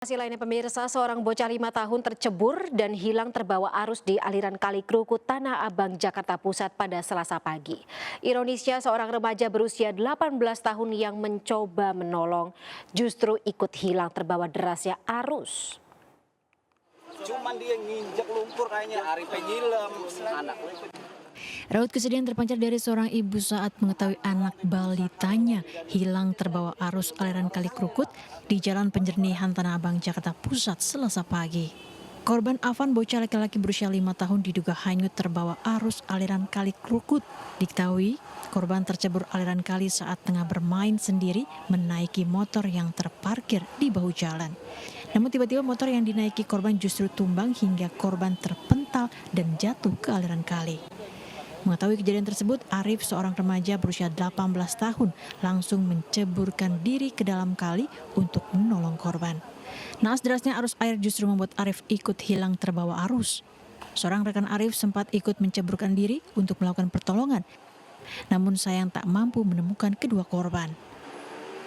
Informasi lainnya pemirsa, seorang bocah 5 tahun tercebur dan hilang terbawa arus di aliran Kali Krukut, Tanah Abang, Jakarta Pusat pada Selasa pagi. Ironisnya, seorang remaja berusia 18 tahun yang mencoba menolong justru ikut hilang terbawa derasnya arus. Cuman dia nginjek lumpur kayaknya, Arife nyilem, anak. Raut kesedihan terpancar dari seorang ibu saat mengetahui anak balitanya hilang terbawa arus aliran Kali Krukut di Jalan Penjernihan Tanah Abang, Jakarta Pusat, Selasa pagi. Korban Afan, bocah laki-laki berusia 5 tahun, diduga hanyut terbawa arus aliran Kali Krukut. Diketahui, korban tercebur aliran kali saat tengah bermain sendiri menaiki motor yang terparkir di bahu jalan. Namun tiba-tiba motor yang dinaiki korban justru tumbang hingga korban terpental dan jatuh ke aliran kali. Mengetahui kejadian tersebut, Arif, seorang remaja berusia 18 tahun, langsung menceburkan diri ke dalam kali untuk menolong korban. Naas derasnya arus air justru membuat Arif ikut hilang terbawa arus. Seorang rekan Arif sempat ikut menceburkan diri untuk melakukan pertolongan, namun sayang tak mampu menemukan kedua korban.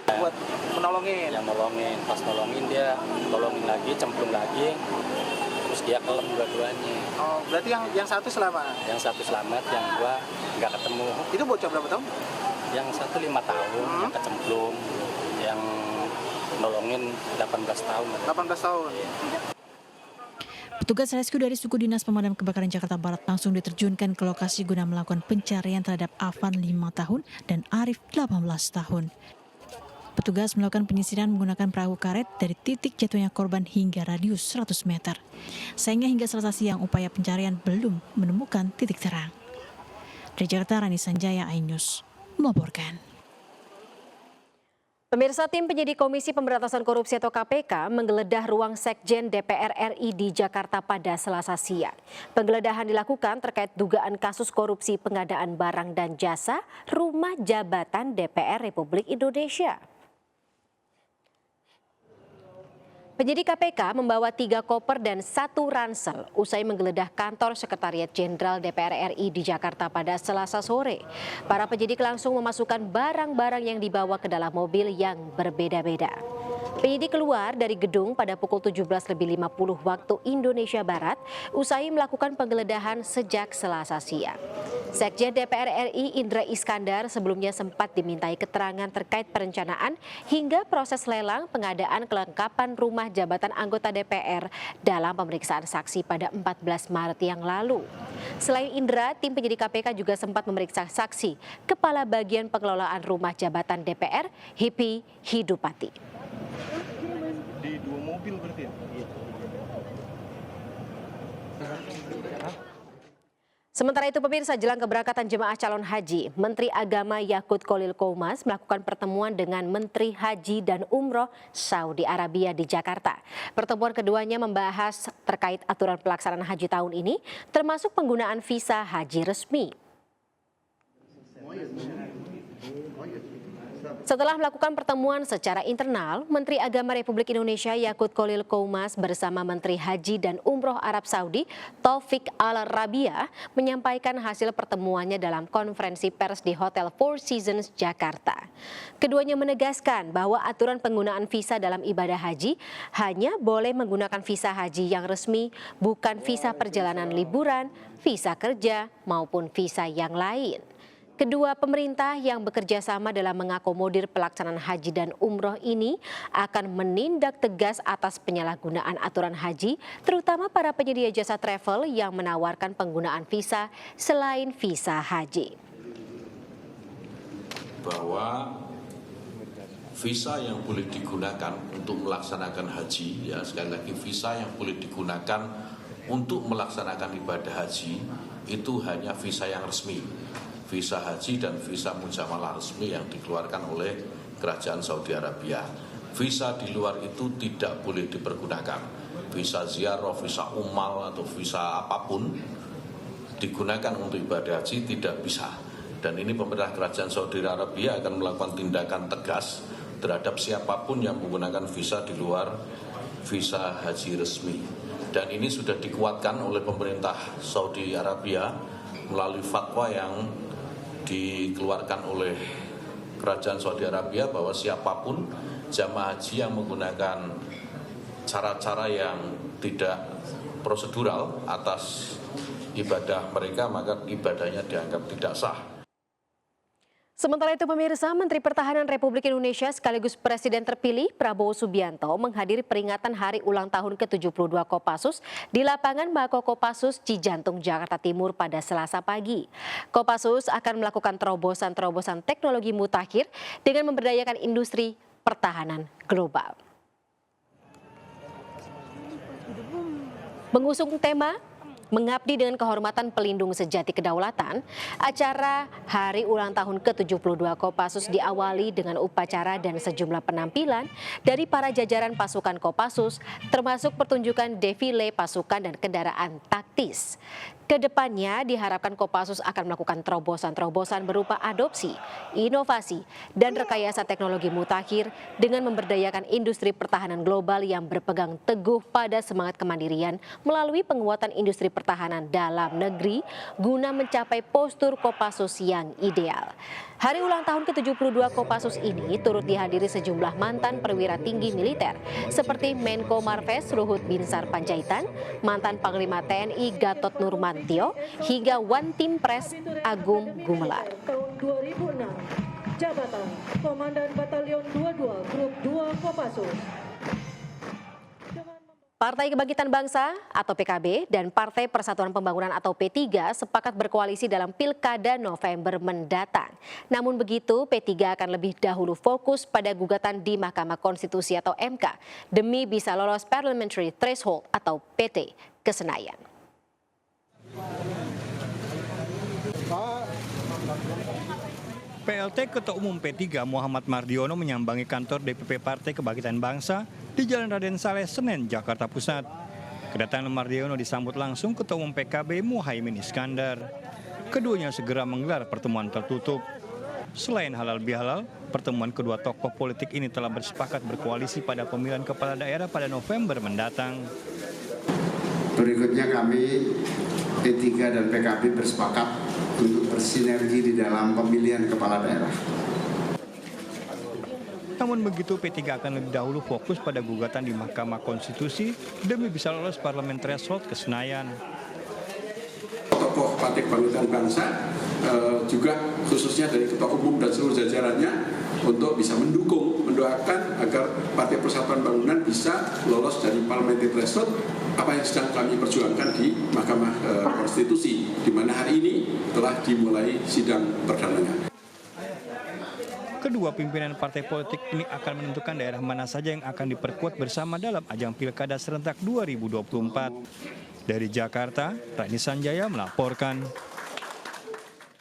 Buat menolongin. Yang nolongin, pas nolongin dia tolongin lagi, cemplung lagi, terus dia kelem dua-duanya. Oh, berarti yang satu selamat. Yang satu selamat, yang dua nggak ketemu. Itu bocah berapa tahun? Yang satu 5 tahun, yang kecemplung, yang nolongin 18 tahun. 18 tahun. Petugas rescue dari suku dinas pemadam kebakaran Jakarta Barat langsung diterjunkan ke lokasi guna melakukan pencarian terhadap Afan 5 tahun dan Arif 18 tahun. Petugas melakukan penyisiran menggunakan perahu karet dari titik jatuhnya korban hingga radius 100 meter. Sayangnya hingga Selasa siang upaya pencarian belum menemukan titik terang. Dari Jakarta, Rani Sanjaya, iNews melaporkan. Pemirsa, tim penyidik Komisi Pemberantasan Korupsi atau KPK menggeledah ruang Sekjen DPR RI di Jakarta pada Selasa siang. Penggeledahan dilakukan terkait dugaan kasus korupsi pengadaan barang dan jasa rumah jabatan DPR Republik Indonesia. Penyidik KPK membawa 3 koper dan 1 ransel usai menggeledah kantor Sekretariat Jenderal DPR RI di Jakarta pada Selasa sore. Para penyidik langsung memasukkan barang-barang yang dibawa ke dalam mobil yang berbeda-beda. Penyidik keluar dari gedung pada pukul 17.50 waktu Indonesia Barat usai melakukan penggeledahan sejak Selasa siang. Sekjen DPR RI Indra Iskandar sebelumnya sempat dimintai keterangan terkait perencanaan hingga proses lelang pengadaan kelengkapan rumah jabatan anggota DPR dalam pemeriksaan saksi pada 14 Maret yang lalu. Selain Indra, tim penyidik KPK juga sempat memeriksa saksi Kepala Bagian Pengelolaan Rumah Jabatan DPR, Hipi Hidupati. Di 2 mobil berarti ya? Sementara itu pemirsa, jelang keberangkatan jemaah calon haji, Menteri Agama Yakut Khalil Qomas melakukan pertemuan dengan Menteri Haji dan Umroh Saudi Arabia di Jakarta. Pertemuan keduanya membahas terkait aturan pelaksanaan haji tahun ini, termasuk penggunaan visa haji resmi. Setelah melakukan pertemuan secara internal, Menteri Agama Republik Indonesia Yakut Khalil Qomas bersama Menteri Haji dan Umroh Arab Saudi Taufik Al-Rabia menyampaikan hasil pertemuannya dalam konferensi pers di Hotel Four Seasons Jakarta. Keduanya menegaskan bahwa aturan penggunaan visa dalam ibadah haji hanya boleh menggunakan visa haji yang resmi, bukan visa perjalanan liburan, visa kerja, maupun visa yang lain. Kedua pemerintah yang bekerja sama dalam mengakomodir pelaksanaan haji dan umroh ini akan menindak tegas atas penyalahgunaan aturan haji, terutama para penyedia jasa travel yang menawarkan penggunaan visa selain visa haji. Bahwa visa yang boleh digunakan untuk melaksanakan haji, ya sekali lagi visa yang boleh digunakan untuk melaksanakan ibadah haji itu hanya visa yang resmi. Visa haji dan visa mujamalah resmi yang dikeluarkan oleh Kerajaan Saudi Arabia. Visa di luar itu tidak boleh dipergunakan. Visa ziarah, visa umal atau visa apapun digunakan untuk ibadah haji tidak bisa. Dan ini pemerintah Kerajaan Saudi Arabia akan melakukan tindakan tegas terhadap siapapun yang menggunakan visa di luar visa haji resmi. Dan ini sudah dikuatkan oleh pemerintah Saudi Arabia melalui fatwa yang dikeluarkan oleh Kerajaan Saudi Arabia bahwa siapapun jamaah haji yang menggunakan cara-cara yang tidak prosedural atas ibadah mereka, maka ibadahnya dianggap tidak sah. Sementara itu pemirsa, Menteri Pertahanan Republik Indonesia sekaligus Presiden terpilih Prabowo Subianto menghadiri peringatan hari ulang tahun ke-72 Kopassus di lapangan Mako Kopassus Cijantung, Jakarta Timur pada Selasa pagi. Kopassus akan melakukan terobosan-terobosan teknologi mutakhir dengan memberdayakan industri pertahanan global. Mengusung tema Mengabdi dengan Kehormatan Pelindung Sejati Kedaulatan, acara Hari Ulang Tahun ke-72 Kopassus diawali dengan upacara dan sejumlah penampilan dari para jajaran pasukan Kopassus, termasuk pertunjukan defile pasukan dan kendaraan taktis. Kedepannya diharapkan Kopassus akan melakukan terobosan-terobosan berupa adopsi, inovasi, dan rekayasa teknologi mutakhir dengan memberdayakan industri pertahanan global yang berpegang teguh pada semangat kemandirian melalui penguatan industri pertahanan dalam negeri guna mencapai postur Kopassus yang ideal. Hari ulang tahun ke-72 Kopassus ini turut dihadiri sejumlah mantan perwira tinggi militer seperti Menko Marves Luhut Binsar Panjaitan, mantan Panglima TNI Gatot Nurmantio, hingga Wantimpres Agung Gumelar. Tahun 2006, jabatan Komandan Batalion 22 Grup 2 Kopassus. Partai Kebangkitan Bangsa atau PKB dan Partai Persatuan Pembangunan atau P3 sepakat berkoalisi dalam Pilkada November mendatang. Namun begitu, P3 akan lebih dahulu fokus pada gugatan di Mahkamah Konstitusi atau MK demi bisa lolos Parliamentary Threshold atau PT ke Senayan. PLT Ketua Umum P3 Muhammad Mardiono menyambangi kantor DPP Partai Kebangkitan Bangsa di Jalan Raden Saleh, Senen, Jakarta Pusat. Kedatangan Mardiono disambut langsung Ketua Umum PKB Muhaimin Iskandar. Keduanya segera menggelar pertemuan tertutup. Selain halal bihalal, pertemuan kedua tokoh politik ini telah bersepakat berkoalisi pada pemilihan kepala daerah pada November mendatang. Berikutnya kami P3 dan PKB bersepakat untuk bersinergi di dalam pemilihan kepala daerah. Namun begitu, P3 akan lebih dahulu fokus pada gugatan di Mahkamah Konstitusi demi bisa lolos parlemen threshold ke Senayan. Tokoh Partai Kebangkitan Bangsa juga khususnya dari Ketua Umum dan seluruh jajarannya untuk bisa mendoakan agar Partai Persatuan Bangunan bisa lolos dari parliamentary threshold apa yang sedang kami perjuangkan di Mahkamah Konstitusi, di mana hari ini telah dimulai sidang perdananya. Kedua pimpinan partai politik ini akan menentukan daerah mana saja yang akan diperkuat bersama dalam ajang Pilkada serentak 2024. Dari Jakarta, Rani Sanjaya melaporkan.